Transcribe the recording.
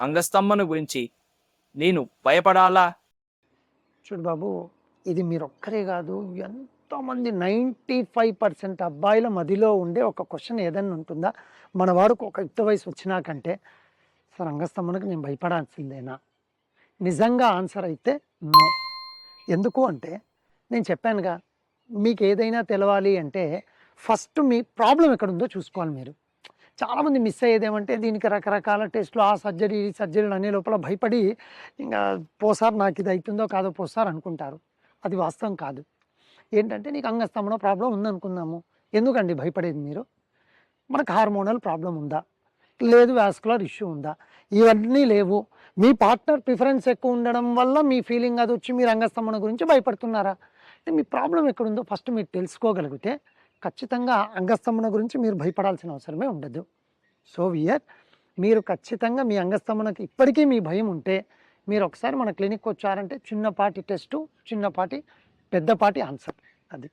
అంగస్తంభన గురించి నేను భయపడాలా? చూడు బాబు, ఇది మీరొక్కరే కాదు, ఎంతోమంది 95% అబ్బాయిల మదిలో ఉండే ఒక క్వశ్చన్ ఏదైనా ఉంటుందా? మన వాడికి ఒక యుక్త వయసు వచ్చినాకంటే సార్ అంగస్తంభనకు నేను భయపడాల్సిందేనా? నిజంగా ఆన్సర్ అయితే నో. ఎందుకు అంటే నేను చెప్పానుగా, మీకు ఏదైనా తెలవాలి అంటే ఫస్ట్ మీ ప్రాబ్లం ఎక్కడుందో చూసుకోవాలి మీరు. చాలామంది మిస్ అయ్యేది ఏమంటే దీనికి రకరకాల టెస్టులు, ఆ సర్జరీ ఈ సర్జరీలు అనే లోపల భయపడి ఇంకా పోసార్ నాకు ఇది అవుతుందో కాదో పోసార్ అనుకుంటారు. అది వాస్తవం కాదు. ఏంటంటే నీకు అంగస్తంభన ప్రాబ్లం ఉందనుకుందాము, ఎందుకండి భయపడేది మీరు? మనకు హార్మోనల్ ప్రాబ్లం ఉందా, లేదు వాస్కులర్ ఇష్యూ ఉందా, ఇవన్నీ లేవు. మీ పార్ట్నర్ ప్రిఫరెన్స్ ఎక్కువ ఉండడం వల్ల మీ ఫీలింగ్ అది వచ్చి మీరు అంగస్తంభన గురించి భయపడుతున్నారా? అంటే మీ ప్రాబ్లం ఎక్కడుందో ఫస్ట్ మీరు తెలుసుకోగలిగితే ఖచ్చితంగా అంగస్తంభన గురించి మీరు భయపడాల్సిన అవసరమే ఉండదు. సో మీరు ఖచ్చితంగా మీ అంగస్తంభనకి ఇప్పటికీ మీ భయం ఉంటే మీరు ఒకసారి మన క్లినిక్ వచ్చారంటే చిన్నపాటి టెస్టు, చిన్నపాటి పెద్దపాటి ఆన్సర్ అది.